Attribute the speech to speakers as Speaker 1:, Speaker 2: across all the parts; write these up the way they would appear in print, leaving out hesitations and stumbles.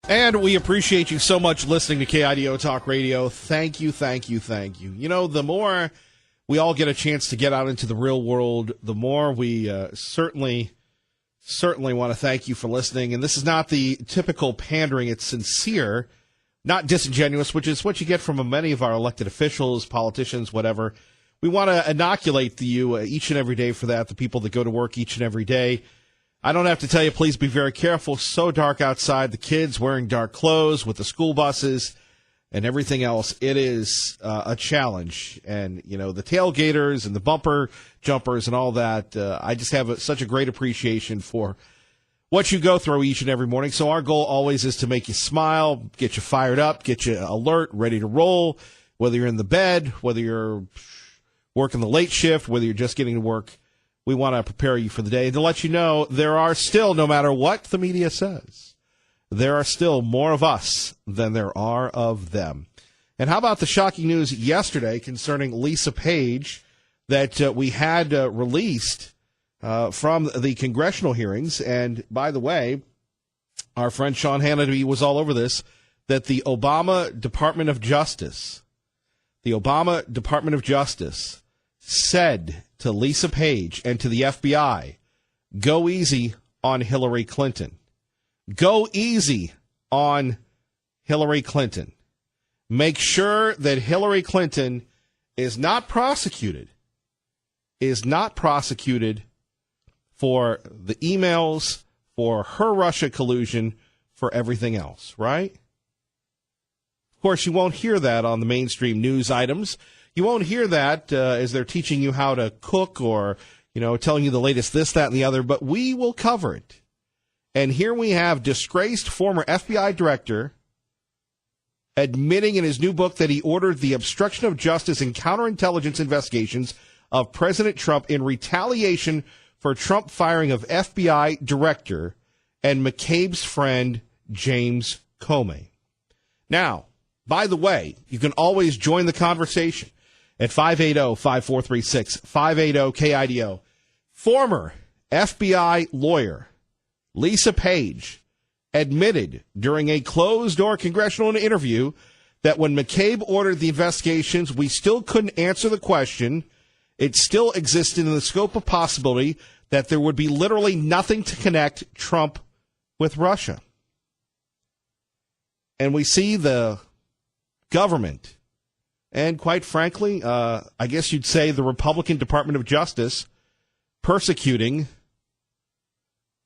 Speaker 1: And we appreciate you so much listening to KIDO Talk Radio. Thank you, thank you, thank you. You know, the more we all get a chance to get out into the real world, the more we certainly want to thank you for listening. And this is not the typical pandering. It's sincere, not disingenuous, which is what you get from many of our elected officials, politicians, whatever. We want to inoculate you each and every day for that, the people that go to work each and every day. I don't have to tell you, please be very careful. So dark outside, the kids wearing dark clothes with the school buses and everything else. It is a challenge. And, you know, the tailgaters and the bumper jumpers and all that, I just have such a great appreciation for what you go through each and every morning. So our goal always is to make you smile, get you fired up, get you alert, ready to roll, whether you're in the bed, whether you're working the late shift, whether you're just getting to work. We want to prepare you for the day and to let you know there are still, no matter what the media says, there are still more of us than there are of them. And how about the shocking news yesterday concerning Lisa Page that we had released from the congressional hearings? And by the way, our friend Sean Hannity was all over this, that the Obama Department of Justice said to Lisa Page and to the FBI, go easy on Hillary Clinton. Go easy on Hillary Clinton. Make sure that Hillary Clinton is not prosecuted for the emails, for her Russia collusion, for everything else, right? Of course, you won't hear that on the mainstream news items. You won't hear that as they're teaching you how to cook or, you know, telling you the latest this, that, and the other, but we will cover it. And here we have disgraced former FBI director admitting in his new book that he ordered the obstruction of justice and counterintelligence investigations of President Trump in retaliation for Trump firing of FBI director and McCabe's friend James Comey. Now, by the way, you can always join the conversation at 580-5436, 580-KIDO. Former FBI lawyer Lisa Page admitted during a closed-door congressional interview that when McCabe ordered the investigations, we still couldn't answer the question. It still existed in the scope of possibility that there would be literally nothing to connect Trump with Russia. And we see the government, and quite frankly, I guess you'd say the Republican Department of Justice, persecuting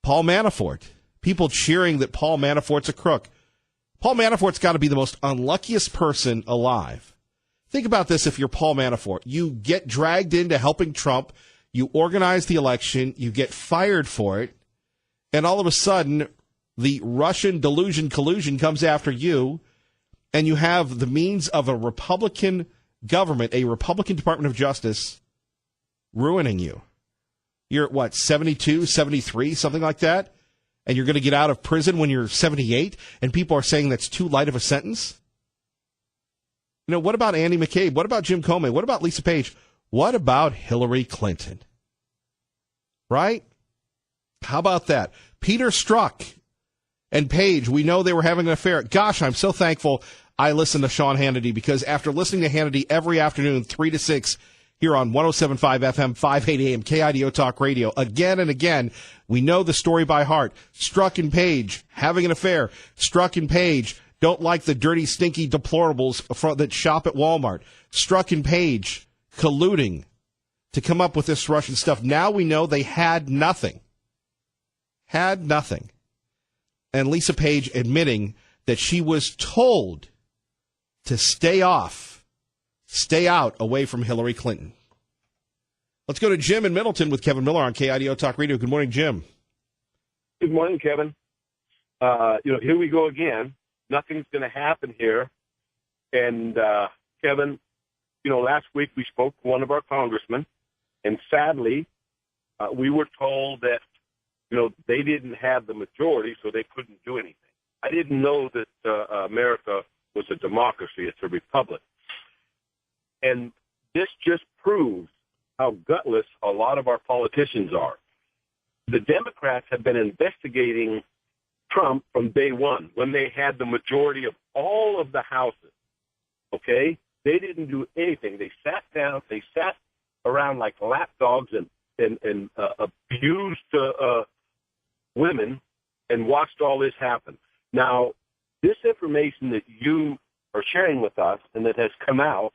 Speaker 1: Paul Manafort. People cheering that Paul Manafort's a crook. Paul Manafort's got to be the most unluckiest person alive. Think about this if you're Paul Manafort. You get dragged into helping Trump, you organize the election, you get fired for it, and all of a sudden, the Russian collusion comes after you, and you have the means of a Republican government, a Republican Department of Justice, ruining you. You're at, what, 72, 73, something like that? And you're going to get out of prison when you're 78, and people are saying that's too light of a sentence? You know, what about Andy McCabe? What about Jim Comey? What about Lisa Page? What about Hillary Clinton? Right? How about that? Peter Strzok and Page, we know they were having an affair. Gosh, I'm so thankful I listened to Sean Hannity, because after listening to Hannity every afternoon, 3 to 6, here on 107.5 FM, 580 AM, KIDO Talk Radio, again and again, we know the story by heart. Strzok and Page having an affair. Strzok and Page don't like the dirty, stinky deplorables that shop at Walmart. Strzok and Page colluding to come up with this Russian stuff. Now we know they had nothing. Had nothing. And Lisa Page admitting that she was told to stay out away from Hillary Clinton. Let's go to Jim in Middleton with Kevin Miller on KIDO Talk Radio. Good morning, Jim.
Speaker 2: Good morning, Kevin. Here we go again. Nothing's going to happen here. And, Kevin, last week we spoke to one of our congressmen, and sadly, we were told that, they didn't have the majority, so they couldn't do anything. I didn't know that America was a democracy. It's a republic. And this just proves how gutless a lot of our politicians are. The Democrats have been investigating Trump from day one when they had the majority of all of the houses. Okay? They didn't do anything. They sat down. They sat around like lapdogs and abused women and watched all this happen. Now, this information that you are sharing with us and that has come out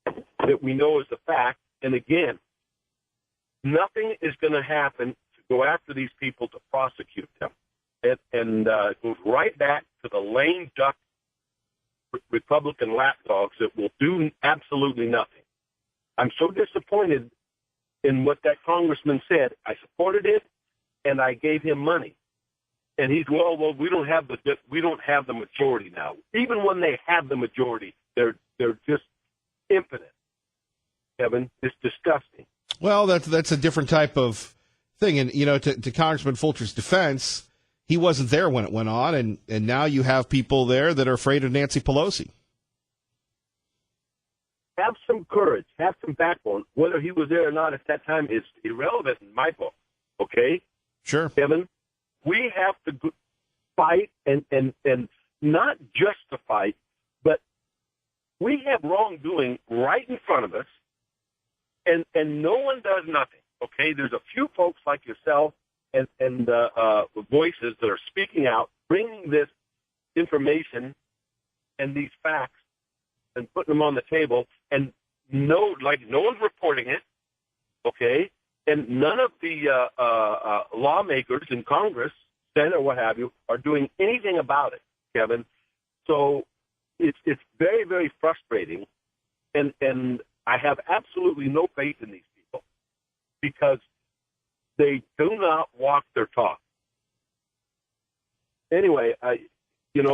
Speaker 2: that we know is a fact, and again, nothing is going to happen to go after these people to prosecute them. And it goes right back to the lame duck Republican lapdogs that will do absolutely nothing. I'm so disappointed in what that congressman said. I supported it, and I gave him money. And he's, well, we don't have the majority now. Even when they have the majority, they're just impotent. Kevin, it's disgusting.
Speaker 1: Well, that's a different type of thing. And, you know, to Congressman Fulcher's defense, he wasn't there when it went on, and now you have people there that are afraid of Nancy Pelosi.
Speaker 2: Have some courage. Have some backbone. Whether he was there or not at that time is irrelevant in my book, okay?
Speaker 1: Sure.
Speaker 2: Kevin, we have to fight and not just to fight, but we have wrongdoing right in front of us, and no one does nothing, okay? There's a few folks like yourself and voices that are speaking out, bringing this information and these facts and putting them on the table, and no one's reporting it, okay? And none of the lawmakers in Congress, Senate, or what have you, are doing anything about it, Kevin. So it's very, very frustrating, and I have absolutely no faith in these people because they do not walk their talk. Anyway, I can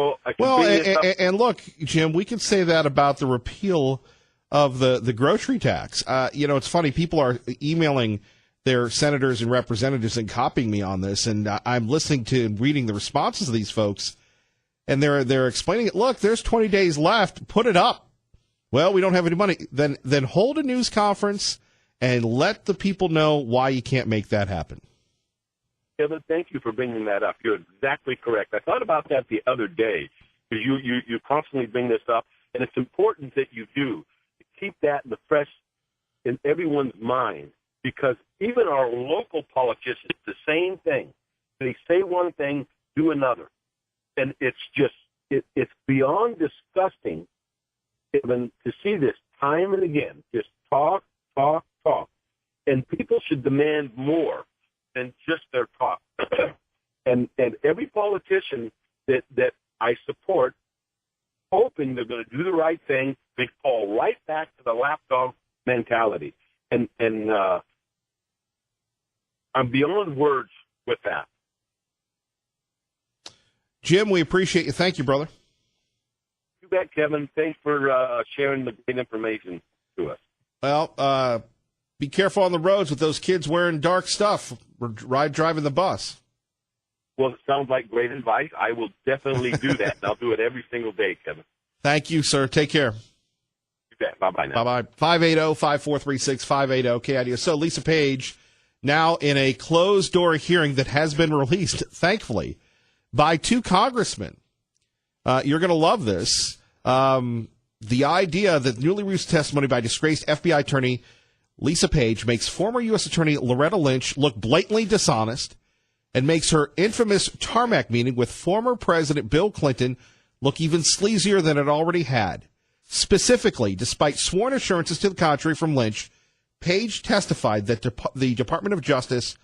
Speaker 1: and look, Jim, we can say that about the repeal of the grocery tax. It's funny. People are emailing their senators and representatives and copying me on this, and I'm listening to and reading the responses of these folks, and they're explaining it. Look, there's 20 days left. Put it up. Well, we don't have any money. Then hold a news conference and let the people know why you can't make that happen.
Speaker 2: Kevin, thank you for bringing that up. You're exactly correct. I thought about that the other day because you constantly bring this up, and it's important that you do to keep that in everyone's mind, because even our local politicians, the same thing. They say one thing, do another, and it's just it's beyond disgusting, Kevin, to see this time and again. Just talk, and people should demand more than just their talk. and every politician that I support, hoping they're going to do the right thing, they fall right back to the lapdog mentality. And I'm beyond words with that.
Speaker 1: Jim, we appreciate you. Thank you, brother.
Speaker 2: You bet, Kevin. Thanks for sharing the great information to us.
Speaker 1: Well, be careful on the roads with those kids wearing dark stuff. Driving the bus.
Speaker 2: Well, it sounds like great advice. I will definitely do that. And I'll do it every single day, Kevin.
Speaker 1: Thank you, sir. Take care.
Speaker 2: You bet. Bye-bye now.
Speaker 1: Bye-bye. 580-5436, 580 KIDO. So Lisa Page, now in a closed-door hearing that has been released, thankfully, by two congressmen. You're going to love this. The idea that newly released testimony by disgraced FBI attorney Lisa Page makes former U.S. Attorney Loretta Lynch look blatantly dishonest and makes her infamous tarmac meeting with former President Bill Clinton look even sleazier than it already had. Specifically, despite sworn assurances to the contrary from Lynch, Page testified that the Department of Justice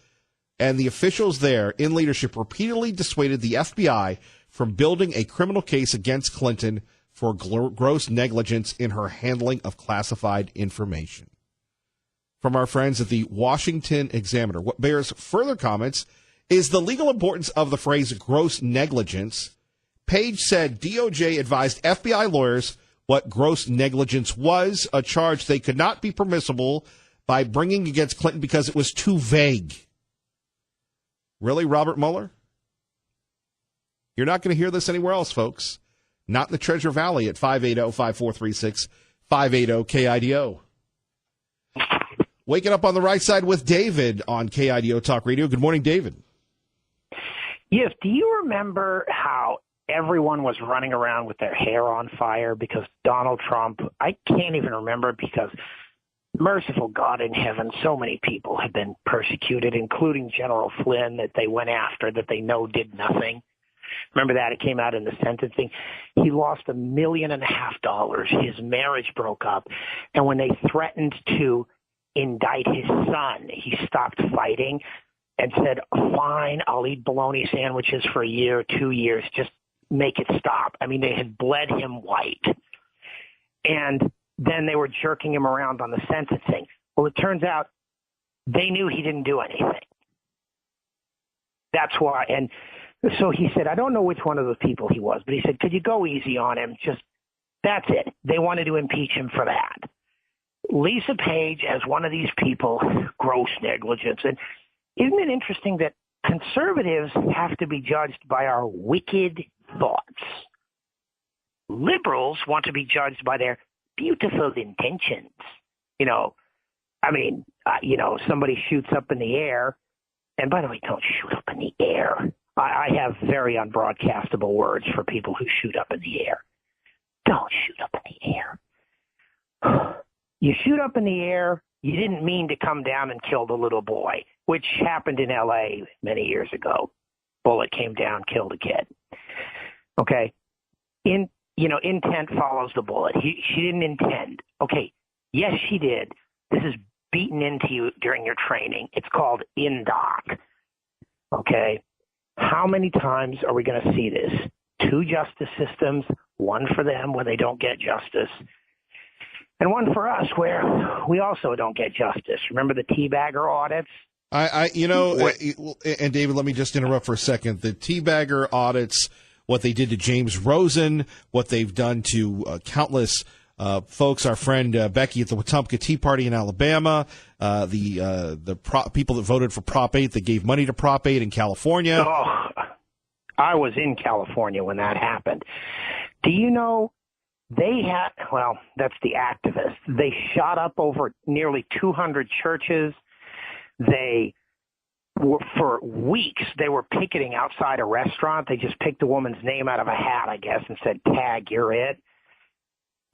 Speaker 1: and the officials there in leadership repeatedly dissuaded the FBI from building a criminal case against Clinton for gross negligence in her handling of classified information. From our friends at the Washington Examiner. What bears further comments is the legal importance of the phrase gross negligence. Page said DOJ advised FBI lawyers what gross negligence was, a charge they could not be permissible by bringing against Clinton because it was too vague. Really, Robert Mueller? You're not going to hear this anywhere else, folks. Not in the Treasure Valley at 580-5436, 580-KIDO. Waking up on the right side with David on KIDO Talk Radio. Good morning, David.
Speaker 3: Yes, do you remember how everyone was running around with their hair on fire because Donald Trump, I can't even remember because merciful God in heaven, so many people have been persecuted, including General Flynn that they went after that they know did nothing. Remember that? It came out in the sentencing. He lost $1.5 million. His marriage broke up. And when they threatened to indict his son, he stopped fighting and said, fine, I'll eat bologna sandwiches for a year, 2 years, just make it stop. I mean, they had bled him white. And then they were jerking him around on the sentencing. Well, it turns out they knew he didn't do anything. That's why. And so he said, I don't know which one of those people he was, but he said, could you go easy on him? Just, that's it. They wanted to impeach him for that. Lisa Page, as one of these people, gross negligence. And isn't it interesting that conservatives have to be judged by our wicked thoughts? Liberals want to be judged by their beautiful intentions. Somebody shoots up in the air. And by the way, don't shoot up in the air. I have very unbroadcastable words for people who shoot up in the air. Don't shoot up in the air. You shoot up in the air, you didn't mean to come down and kill the little boy, which happened in L.A. many years ago. Bullet came down, killed a kid. Okay? Intent follows the bullet. She didn't intend. Okay, yes, she did. This is beaten into you during your training. It's called INDOC. Okay? How many times are we going to see this? 2 justice systems, one for them where they don't get justice, and one for us where we also don't get justice. Remember the teabagger audits?
Speaker 1: And David, let me just interrupt for a second. The teabagger audits, what they did to James Rosen, what they've done to countless folks, our friend Becky at the Wetumpka Tea Party in Alabama, the people that voted for Prop 8 that gave money to Prop 8 in California.
Speaker 3: Oh, I was in California when that happened. Do you know that's the activists. They shot up over nearly 200 churches. They were, for weeks, they were picketing outside a restaurant. They just picked a woman's name out of a hat, I guess, and said, tag, you're it.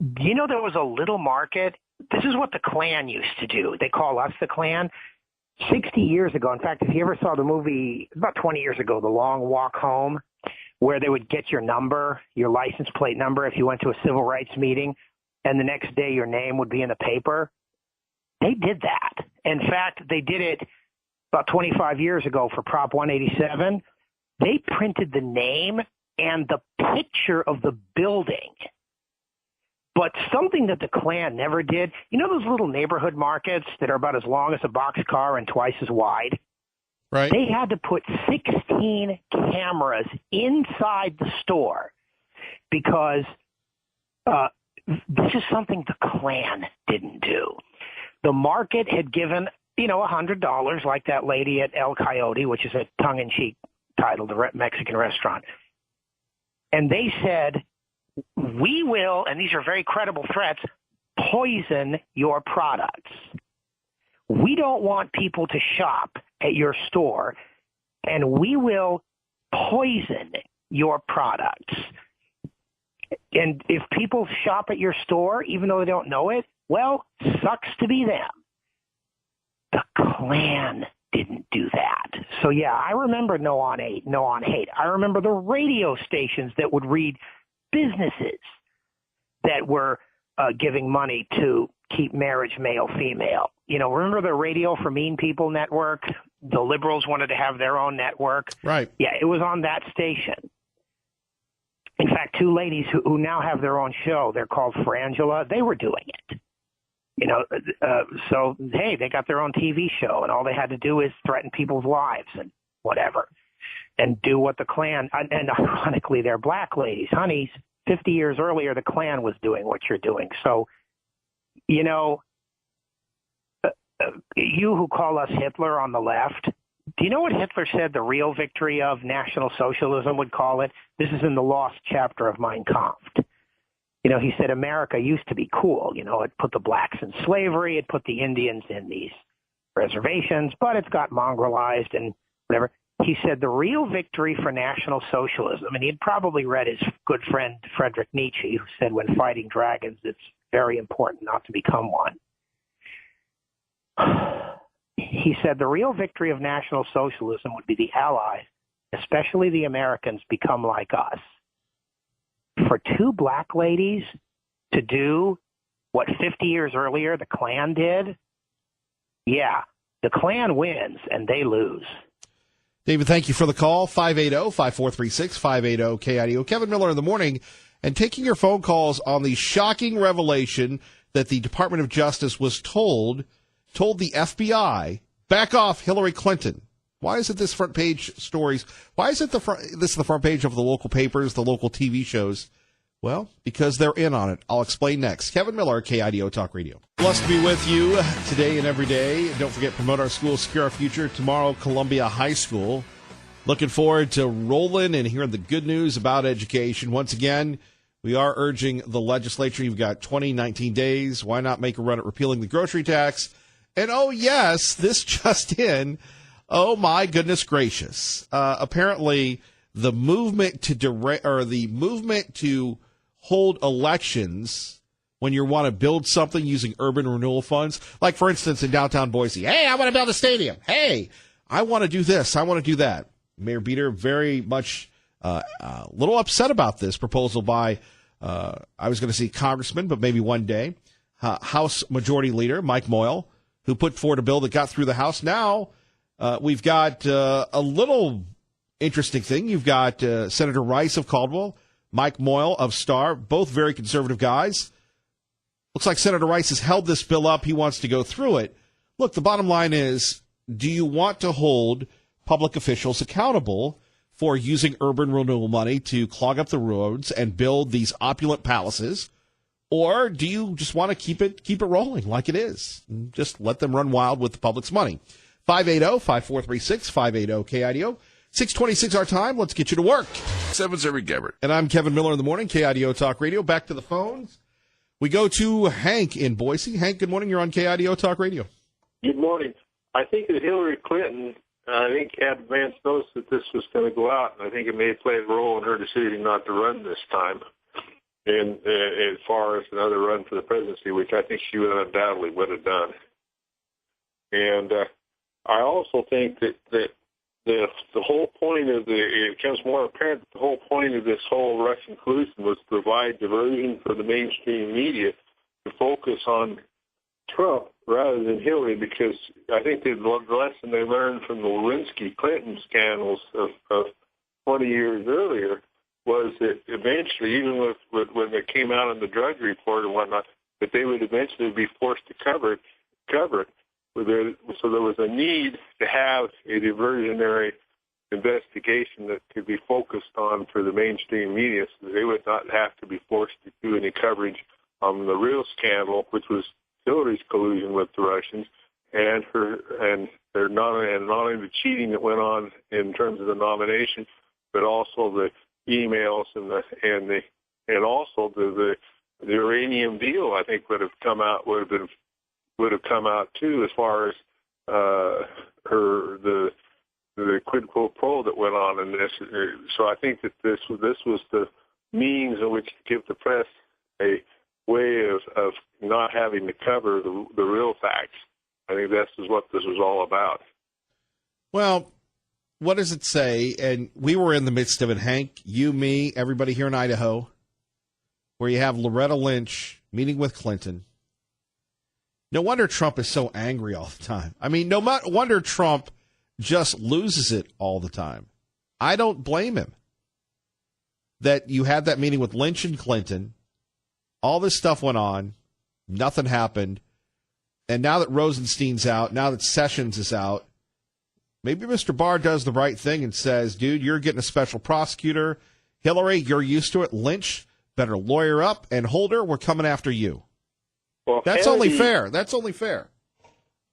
Speaker 3: Do you know there was a little market? This is what the Klan used to do. They call us the Klan. 60 years ago, in fact, if you ever saw the movie, about 20 years ago, The Long Walk Home, where they would get your number, your license plate number, if you went to a civil rights meeting, and the next day your name would be in the paper. They did that. In fact, they did it about 25 years ago for Prop 187. They printed the name and the picture of the building. But something that the Klan never did, those little neighborhood markets that are about as long as a boxcar and twice as wide?
Speaker 1: Right.
Speaker 3: They had to put 16 cameras inside the store because this is something the Klan didn't do. The market had given, $100, like that lady at El Coyote, which is a tongue-in-cheek title, the Mexican restaurant. And they said, we will, and these are very credible threats, poison your products. We don't want people to shop at your store, and we will poison your products. And if people shop at your store, even though they don't know it, well, sucks to be them. The Klan didn't do that. So, yeah, I remember No on Hate. I remember the radio stations that would read businesses that were giving money to keep marriage male-female. Remember the Radio for Mean People network? The liberals wanted to have their own network.
Speaker 1: Right.
Speaker 3: Yeah, it was on that station. In fact, 2 ladies who now have their own show, they're called Frangela, they were doing it. So, hey, they got their own TV show, and all they had to do is threaten people's lives and whatever, and do what the Klan, and ironically, they're black ladies. Honeys, 50 years earlier, the Klan was doing what you're doing. So, you who call us Hitler on the left, do you know what Hitler said the real victory of National Socialism would call it? This is in the lost chapter of Mein Kampf. He said America used to be cool. It put the blacks in slavery. It put the Indians in these reservations, but it's got mongrelized and whatever. He said the real victory for National Socialism, and he had probably read his good friend Friedrich Nietzsche, who said when fighting dragons, it's very important not to become one. He said the real victory of National Socialism would be the Allies, especially the Americans, become like us. For two black ladies to do what 50 years earlier the Klan did, yeah, the Klan wins and they lose.
Speaker 1: David, thank you for the call. 580-5436, 580-KIDO. Kevin Miller in the morning, and taking your phone calls on the shocking revelation that the Department of Justice was told the FBI, back off Hillary Clinton. Why is it this front page stories? Why is it the front page of the local papers, the local TV shows? Well, because they're in on it. I'll explain next. Kevin Miller, KIDO Talk Radio. Blessed to be with you today and every day. Don't forget, promote our school, secure our future. Tomorrow, Columbia High School. Looking forward to rolling and hearing the good news about education. Once again, we are urging the legislature. You've got 19 days. Why not make a run at repealing the grocery tax? And, oh, yes, this just in. Oh, my goodness gracious. Apparently, the movement to hold elections when you want to build something using urban renewal funds, like, for instance, in downtown Boise, hey, I want to build a stadium. Hey, I want to do this. I want to do that. Mayor Beater very much a little upset about this proposal by, I was going to say congressman, but maybe one day, House Majority Leader Mike Moyle, who put forward a bill that got through the House. Now we've got a little interesting thing. You've got Senator Rice of Caldwell, Mike Moyle of Star, both very conservative guys. Looks like Senator Rice has held this bill up. He wants to go through it. Look, the bottom line is, do you want to hold public officials accountable for using urban renewal money to clog up the roads and build these opulent palaces? Or do you just want to keep it rolling like it is? Just let them run wild with the public's money. 580-5436, 580-KIDO. 6:26 our time. Let's get you to work.
Speaker 4: 7's Eric Gabbard.
Speaker 1: And I'm Kevin Miller in the morning, KIDO Talk Radio. Back to the phones. We go to Hank in Boise. Hank, good morning. You're on KIDO Talk Radio.
Speaker 5: Good morning. I think that Hillary Clinton, had advance notice that this was going to go out, and I think it may have played a role in her decision not to run this time. And as far as another run for the presidency, which I think she would undoubtedly would have done. And I also think that the whole point of it becomes more apparent that the whole point of this whole Russian collusion was to provide diversion for the mainstream media to focus on Trump rather than Hillary, because I think the lesson they learned from the Lewinsky-Clinton scandals of 20 years earlier was that eventually, even when it came out in the drug report and whatnot, that they would eventually be forced to cover it. So there was a need to have a diversionary investigation that could be focused on for the mainstream media, so that they would not have to be forced to do any coverage on the real scandal, which was Hillary's collusion with the Russians, and not only the cheating that went on in terms of the nomination, but also the emails and also the uranium deal. I think would have come out too, as far as the quid pro quo that went on in this. So I think that this was the means in which to give the press a way of not having to cover the real facts. I think this is what this was all about.
Speaker 1: Well, what does it say? And we were in the midst of it, Hank, you, me, everybody here in Idaho, where you have Loretta Lynch meeting with Clinton. No wonder Trump is so angry all the time. I mean, no wonder Trump just loses it all the time. I don't blame him. That you had that meeting with Lynch and Clinton, all this stuff went on, nothing happened, and now that Rosenstein's out, now that Sessions is out, maybe Mr. Barr does the right thing and says, dude, you're getting a special prosecutor. Hillary, you're used to it. Lynch, better lawyer up, and Holder, we're coming after you.
Speaker 5: Well,
Speaker 1: That's only fair. That's only fair.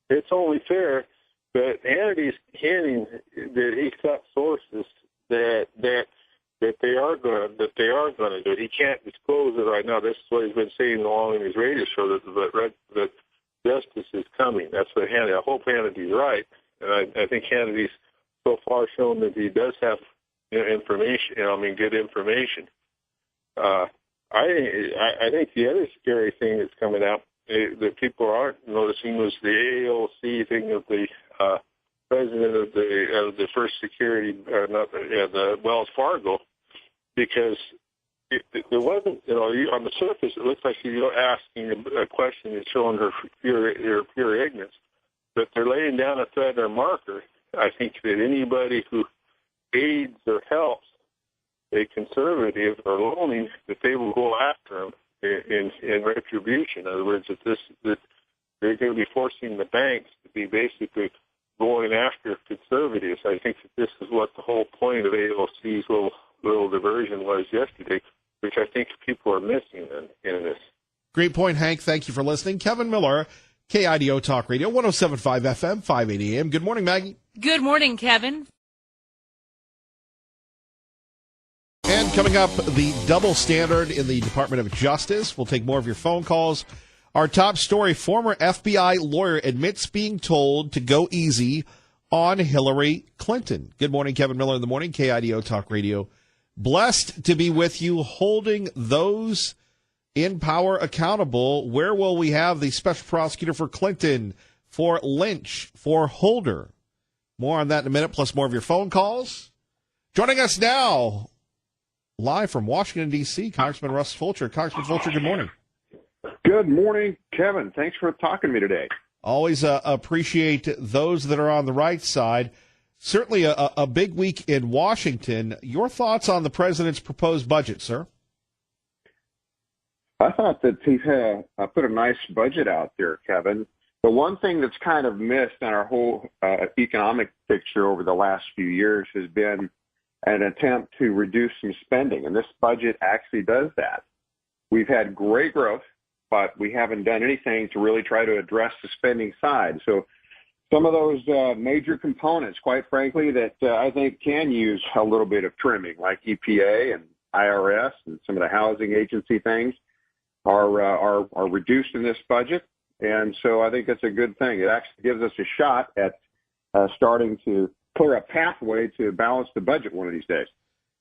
Speaker 5: It's only fair, but Hannity's hinting that he's got sources that they are going to do it. He can't disclose it right now. This is what he's been saying along in his radio show, that justice is coming. That's what Hannity. I hope Hannity's right, and I think Hannity's so far shown that he does have information. Good information. I think the other scary thing that's coming out that people aren't noticing was the AOC thing of the president of the First Security, the Wells Fargo, because it wasn't, on the surface it looks like you're asking a question and showing her pure ignorance, but they're laying down a threat or marker. I think that anybody who aids or helps a conservative or loaning, that they will go after them in retribution. In other words, that they're going to be forcing the banks to be basically going after conservatives. I think that this is what the whole point of AOC's little diversion was yesterday, which I think people are missing in this.
Speaker 1: Great point, Hank. Thank you for listening. Kevin Miller, KIDO Talk Radio, 107.5 FM, 580 AM. Good morning, Maggie.
Speaker 4: Good morning, Kevin.
Speaker 1: And coming up, the double standard in the Department of Justice. We'll take more of your phone calls. Our top story, former FBI lawyer admits being told to go easy on Hillary Clinton. Good morning, Kevin Miller in the morning, KIDO Talk Radio. Blessed to be with you, holding those in power accountable. Where will we have the special prosecutor for Clinton, for Lynch, for Holder? More on that in a minute, plus more of your phone calls. Joining us now, live from Washington, D.C., Congressman Russ Fulcher. Congressman Fulcher, good morning.
Speaker 6: Good morning, Kevin. Thanks for talking to me today.
Speaker 1: Always appreciate those that are on the right side. Certainly a big week in Washington. Your thoughts on the president's proposed budget, sir?
Speaker 6: I thought that he put a nice budget out there, Kevin. The one thing that's kind of missed in our whole economic picture over the last few years has been an attempt to reduce some spending, and this budget actually does that. We've had great growth, but we haven't done anything to really try to address the spending side. So some of those major components, quite frankly, that I think can use a little bit of trimming, like EPA and IRS and some of the housing agency things, are reduced in this budget. And so I think that's a good thing. It actually gives us a shot at starting to clear a pathway to balance the budget one of these days.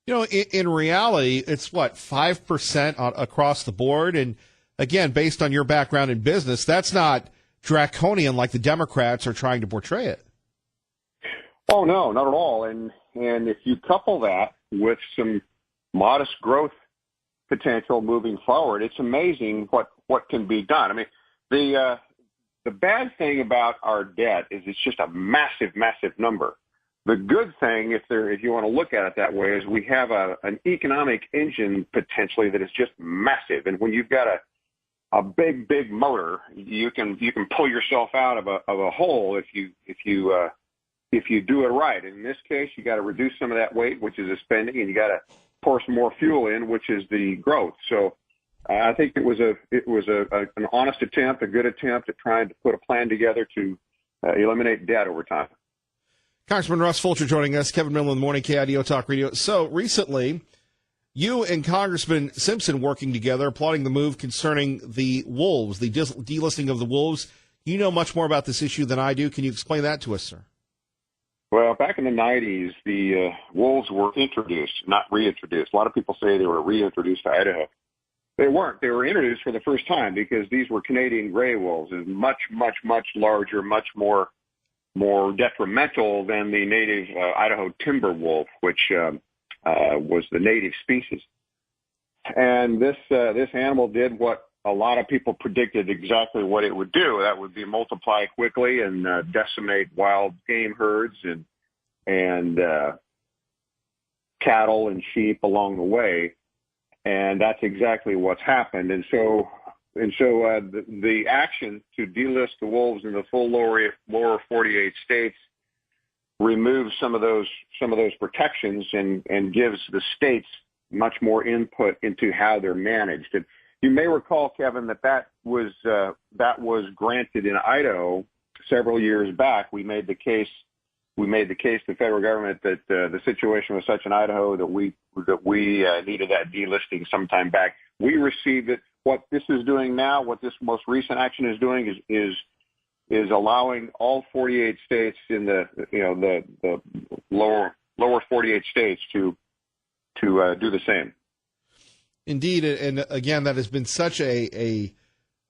Speaker 1: In reality, it's 5% across the board. And again, based on your background in business, that's not draconian like the Democrats are trying to portray it.
Speaker 6: Oh, no, not at all. And if you couple that with some modest growth potential moving forward, it's amazing what can be done. I mean, the bad thing about our debt is it's just a massive, massive number. The good thing, if you want to look at it that way, is we have an economic engine potentially that is just massive. And when you've got a big, big motor, you can pull yourself out of a hole if you do it right. And in this case, you got to reduce some of that weight, which is the spending, and you got to pour some more fuel in, which is the growth. So I think it was an honest attempt, a good attempt at trying to put a plan together to eliminate debt over time.
Speaker 1: Congressman Russ Fulcher joining us, Kevin Miller in the morning, KIDO Talk Radio. So recently, you and Congressman Simpson working together, applauding the move concerning the wolves, the delisting of the wolves. You know much more about this issue than I do. Can you explain that to us, sir?
Speaker 6: Well, back in the 90s, the wolves were introduced, not reintroduced. A lot of people say they were reintroduced to Idaho. They weren't. They were introduced for the first time because these were Canadian gray wolves, is much, much, much larger, much more detrimental than the native Idaho timber wolf, which was the native species. And this animal did what a lot of people predicted exactly what it would do. That would be multiply quickly and decimate wild game herds and cattle and sheep along the way. And that's exactly what's happened. And so the action to delist the wolves in the full lower 48 states removes some of those protections and gives the states much more input into how they're managed. And you may recall, Kevin, that was granted in Idaho several years back. We made the case to the federal government that the situation was such in Idaho that we needed that delisting sometime back. We received it. What this is doing now, what this most recent action is doing, is is allowing all 48 states in the lower 48 states to do the same.
Speaker 1: Indeed, and again, that has been such a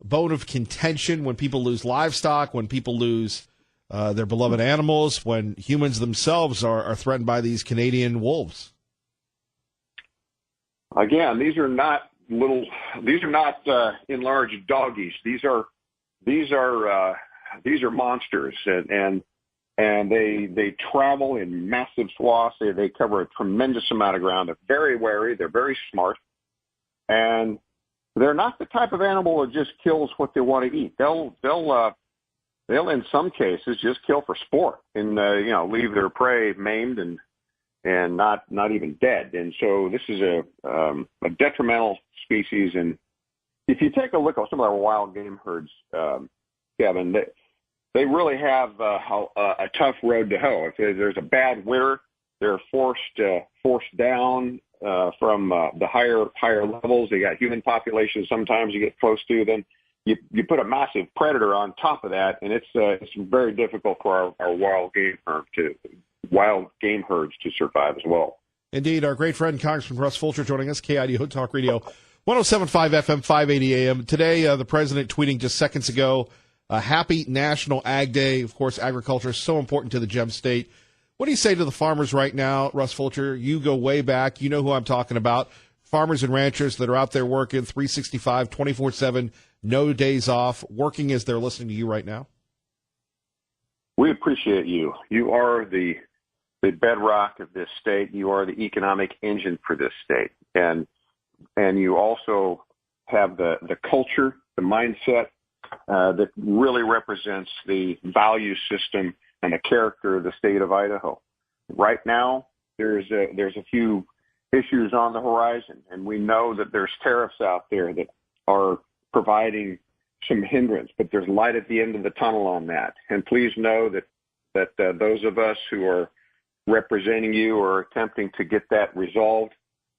Speaker 1: bone of contention when people lose livestock, when people lose their beloved animals, when humans themselves are threatened by these Canadian wolves.
Speaker 6: Again, these are not enlarged doggies. These are monsters, and they travel in massive swaths. They cover a tremendous amount of ground. They're very wary. They're very smart, and they're not the type of animal that just kills what they want to eat. They'll in some cases just kill for sport and leave their prey maimed and not even dead. And so this is a detrimental species. And if you take a look at some of our wild game herds, Kevin, they really have a tough road to hoe. If there's a bad winter, they're forced down from the higher levels. They got human populations sometimes you get close to. Then you put a massive predator on top of that, and it's very difficult for our wild game herds to survive as well.
Speaker 1: Indeed, our great friend Congressman Russ Fulcher joining us, KIDO Talk Radio, 107.5 FM, 580 AM. Today, the president tweeting just seconds ago, happy National Ag Day. Of course, agriculture is so important to the Gem State. What do you say to the farmers right now, Russ Fulcher? You go way back. You know who I'm talking about. Farmers and ranchers that are out there working 365, 24/7, no days off, working as they're listening to you right now.
Speaker 6: We appreciate you. You are the bedrock of this state. You are the economic engine for this state. And you also have the culture, the mindset that really represents the value system and the character of the state of Idaho. Right now, there's a few issues on the horizon, and we know that there's tariffs out there that are providing some hindrance, but there's light at the end of the tunnel on that. And please know that those of us who are representing you are attempting to get that resolved,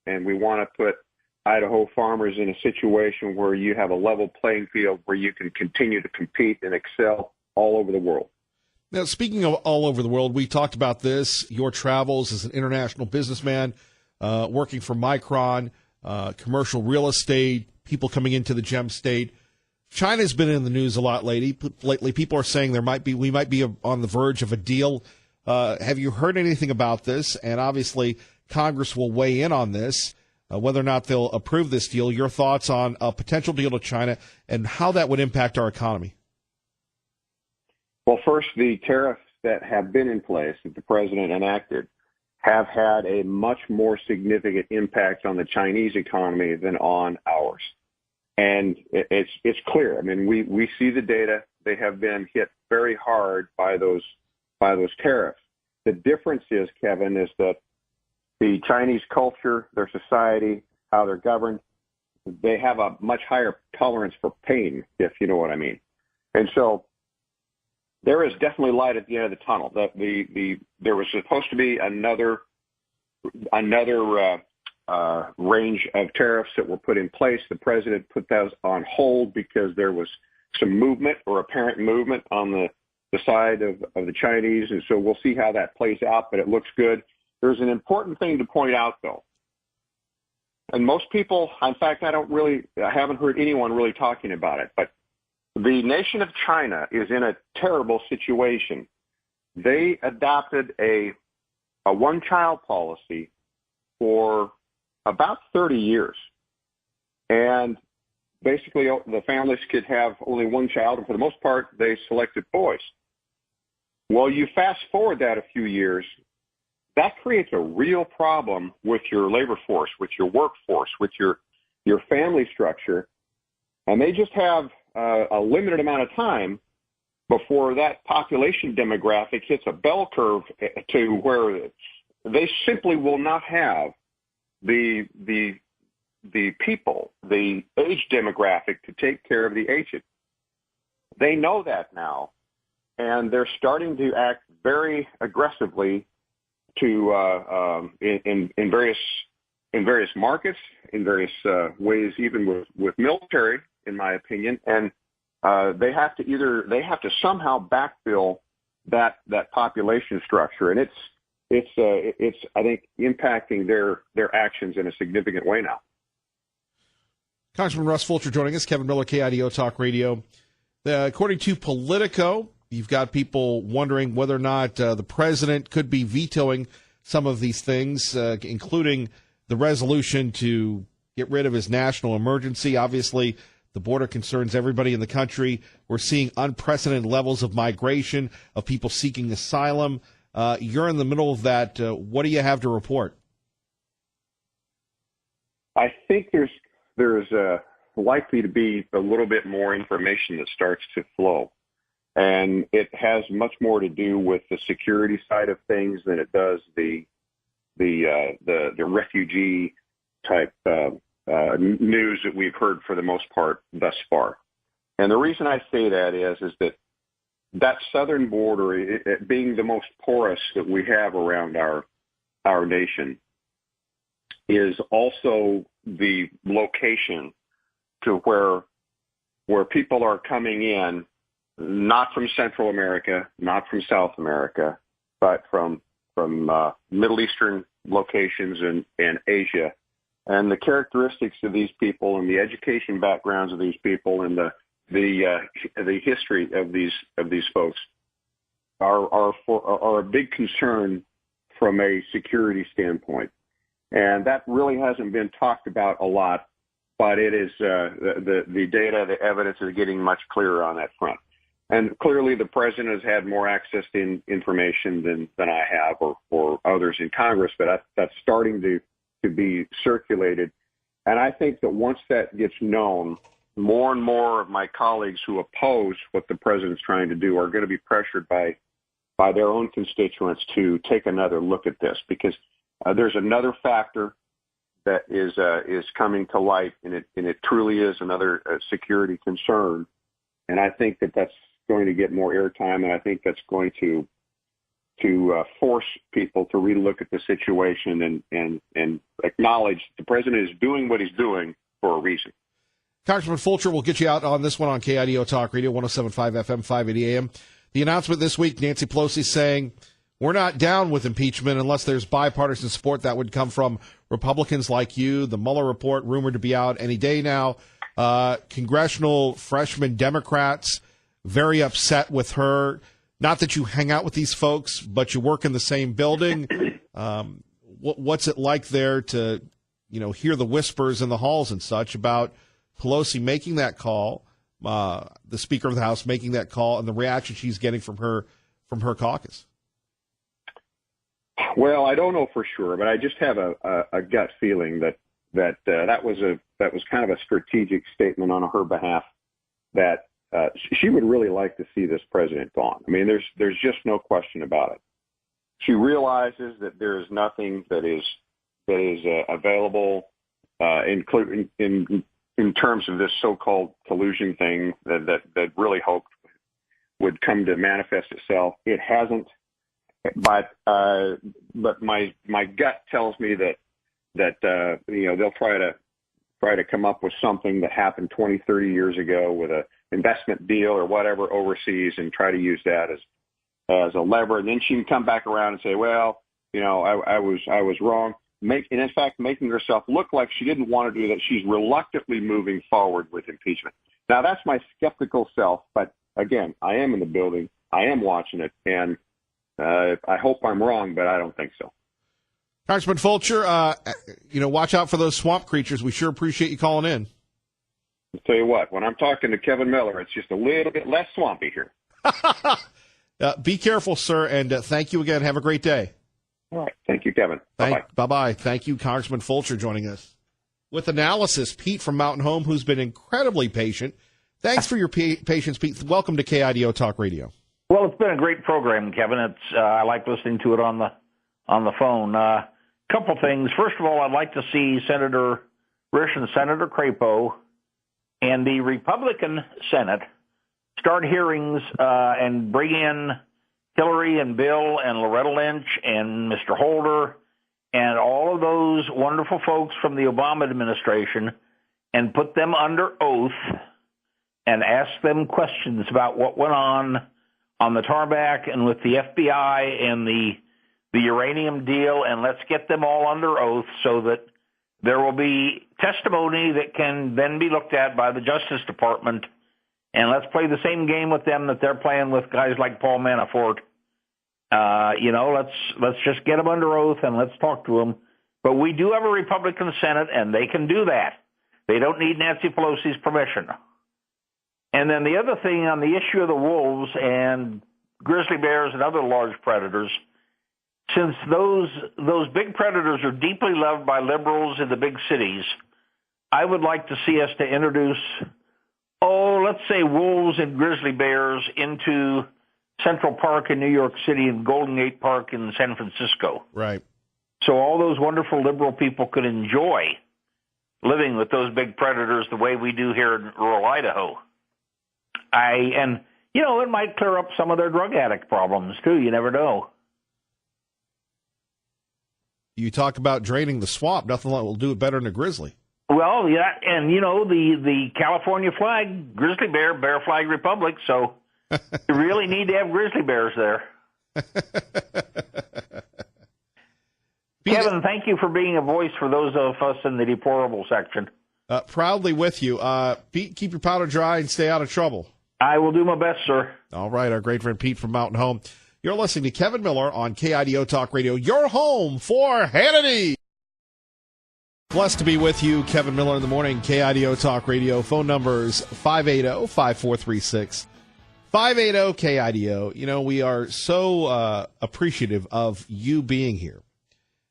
Speaker 6: and we want to put Idaho farmers in a situation where you have a level playing field where you can continue to compete and excel all over the world.
Speaker 1: Now, speaking of all over the world, we talked about this, your travels as an international businessman, working for Micron, commercial real estate, people coming into the Gem State. China's been in the news a lot lately. People are saying we might be on the verge of a deal. Have you heard anything about this? And obviously, Congress will weigh in on this, whether or not they'll approve this deal. Your thoughts on a potential deal to China and how that would impact our economy?
Speaker 6: Well, first, the tariffs that have been in place that the president enacted have had a much more significant impact on the Chinese economy than on ours. And it's clear. I mean, we see the data. They have been hit very hard by those tariffs. The difference is, Kevin, is that the Chinese culture, their society, how they're governed, they have a much higher tolerance for pain, if you know what I mean. And so there is definitely light at the end of the tunnel. There was supposed to be another range of tariffs that were put in place. The president put those on hold because there was some movement or apparent movement on the side of the Chinese, and so we'll see how that plays out, but it looks good. There's an important thing to point out, though. And most people, in fact, I haven't heard anyone really talking about it, but the nation of China is in a terrible situation. They adopted a one-child policy for about 30 years. And basically, the families could have only one child, and for the most part, they selected boys. Well, you fast forward that a few years, that creates a real problem with your labor force, with your workforce, with your family structure. And they just have a limited amount of time before that population demographic hits a bell curve to where they simply will not have the people, the age demographic to take care of the aged. They know that now, and they're starting to act very aggressively to in various markets, in various ways, even with military, in my opinion. And they have to somehow backfill that population structure, and it's I think impacting their actions in a significant way now.
Speaker 1: Congressman Russ Fulcher joining us. Kevin Miller, KIDO Talk Radio. According to Politico, you've got people wondering whether or not the president could be vetoing some of these things, including the resolution to get rid of his national emergency. Obviously, the border concerns everybody in the country. We're seeing unprecedented levels of migration, of people seeking asylum. You're in the middle of that. What do you have to report?
Speaker 6: I think there's likely to be a little bit more information that starts to flow. And it has much more to do with the security side of things than it does the refugee type news that we've heard for the most part thus far. And the reason I say that is that southern border, it being the most porous that we have around our nation, is also the location to where people are coming in, not from Central America, not from South America, but from Middle Eastern locations and Asia. And the characteristics of these people and the education backgrounds of these people and the history of these folks are a big concern from a security standpoint. And that really hasn't been talked about a lot, but it is the data, the evidence is getting much clearer on that front. And clearly the president has had more access to information than I have or others in Congress, but that's starting to be circulated. And I think that once that gets known, more and more of my colleagues who oppose what the president's trying to do are going to be pressured by their own constituents to take another look at this, because there's another factor that is coming to light, and it truly is another security concern. And I think that's going to get more airtime, and I think that's going to force people to relook at the situation and acknowledge the president is doing what he's doing for a reason.
Speaker 1: Congressman Fulcher, we'll get you out on this one on KIDO Talk Radio, 107.5 FM, 580 AM. The announcement this week, Nancy Pelosi saying, we're not down with impeachment unless there's bipartisan support. That would come from Republicans like you. The Mueller report rumored to be out any day now. Congressional freshman Democrats very upset with her. Not that you hang out with these folks, but you work in the same building. What's it like there to, hear the whispers in the halls and such about Pelosi making that call, the Speaker of the House making that call, and the reaction she's getting from her caucus?
Speaker 6: Well, I don't know for sure, but I just have a gut feeling that was kind of a strategic statement on her behalf that she would really like to see this president gone. I mean, there's just no question about it. She realizes that there is nothing that is available, including in terms of this so-called collusion thing that really hoped would come to manifest itself. It hasn't. But my gut tells me that they'll try to come up with something that happened 20, 30 years ago with an investment deal or whatever overseas and try to use that as a lever. And then she can come back around and say, well, I was wrong. In fact, making herself look like she didn't want to do that. She's reluctantly moving forward with impeachment. Now, that's my skeptical self. But again, I am in the building. I am watching it. And I hope I'm wrong, but I don't think so.
Speaker 1: Congressman Fulcher, watch out for those swamp creatures. We sure appreciate you calling in.
Speaker 6: I'll tell you what, when I'm talking to Kevin Miller, it's just a little bit less swampy here.
Speaker 1: Be careful, sir, and thank you again. Have a great day.
Speaker 6: All right. Thank you, Kevin. Bye-bye.
Speaker 1: Bye-bye. Thank you, Congressman Fulcher, joining us. With analysis, Pete from Mountain Home, who's been incredibly patient. Thanks for your patience, Pete. Welcome to KIDO Talk Radio.
Speaker 4: Well, it's been a great program, Kevin. I like listening to it on the phone. Couple things. First of all, I'd like to see Senator Risch and Senator Crapo and the Republican Senate start hearings and bring in Hillary and Bill and Loretta Lynch and Mr. Holder and all of those wonderful folks from the Obama administration and put them under oath and ask them questions about what went on the tarmac and with the FBI and the uranium deal, and let's get them all under oath so that there will be testimony that can then be looked at by the Justice Department, and let's play the same game with them that they're playing with guys like Paul Manafort. Let's just get them under oath and let's talk to them. But we do have a Republican Senate, and they can do that. They don't need Nancy Pelosi's permission. And then the other thing on the issue of the wolves and grizzly bears and other large predators, since those big predators are deeply loved by liberals in the big cities, I would like to see us to introduce, let's say wolves and grizzly bears into Central Park in New York City and Golden Gate Park in San Francisco.
Speaker 1: Right.
Speaker 4: So all those wonderful liberal people could enjoy living with those big predators the way we do here in rural Idaho. It might clear up some of their drug addict problems, too. You never know.
Speaker 1: You talk about draining the swamp. Nothing will do it better than a grizzly.
Speaker 4: Well, yeah, and, the California flag, grizzly bear flag republic, so you really need to have grizzly bears there. Kevin, thank you for being a voice for those of us in the deplorable section.
Speaker 1: Proudly with you. Pete, keep your powder dry and stay out of trouble.
Speaker 4: I will do my best, sir.
Speaker 1: All right, our great friend Pete from Mountain Home. You're listening to Kevin Miller on KIDO Talk Radio, your home for Hannity. Blessed to be with you, Kevin Miller in the morning, KIDO Talk Radio. Phone numbers 580-5436, 580-KIDO. We are so appreciative of you being here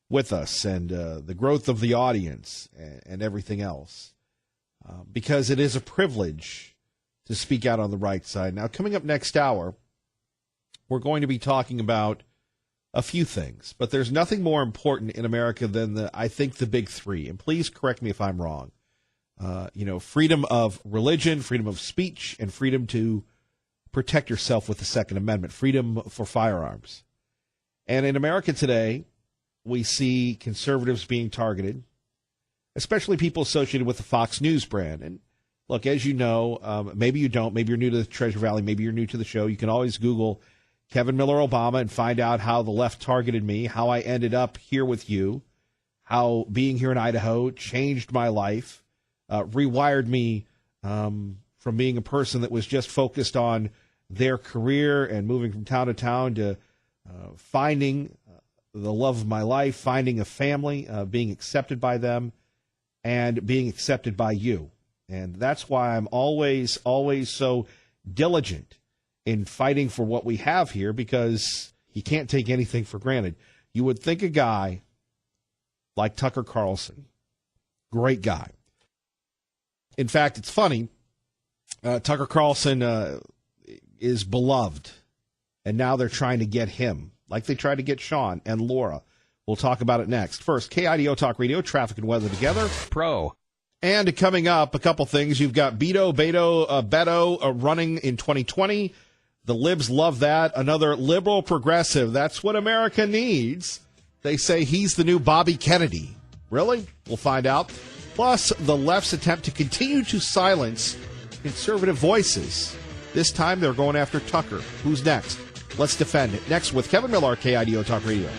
Speaker 1: with us and the growth of the audience and everything else, because it is a privilege to speak out on the right side. Now, coming up next hour, we're going to be talking about a few things, but there's nothing more important in America than the big three. And please correct me if I'm wrong. Freedom of religion, freedom of speech, and freedom to protect yourself with the Second Amendment, freedom for firearms. And in America today, we see conservatives being targeted, especially people associated with the Fox News brand. And look, as you know, maybe you don't, maybe you're new to the Treasure Valley, maybe you're new to the show, you can always Google Kevin Miller Obama and find out how the left targeted me, how I ended up here with you, how being here in Idaho changed my life, rewired me from being a person that was just focused on their career and moving from town to town to finding the love of my life, finding a family, being accepted by them, and being accepted by you. And that's why I'm always, always so diligent in fighting for what we have here, because you can't take anything for granted. You would think a guy like Tucker Carlson, great guy. In fact, it's funny, Tucker Carlson is beloved, and now they're trying to get him, like they tried to get Sean and Laura. We'll talk about it next. First, KIDO Talk Radio, traffic and weather together. And coming up, a couple things. You've got Beto running in 2020. The libs love that. Another liberal progressive. That's what America needs. They say he's the new Bobby Kennedy. Really? We'll find out. Plus, the left's attempt to continue to silence conservative voices. This time, they're going after Tucker. Who's next? Let's defend it. Next with Kevin Miller, KIDO Talk Radio.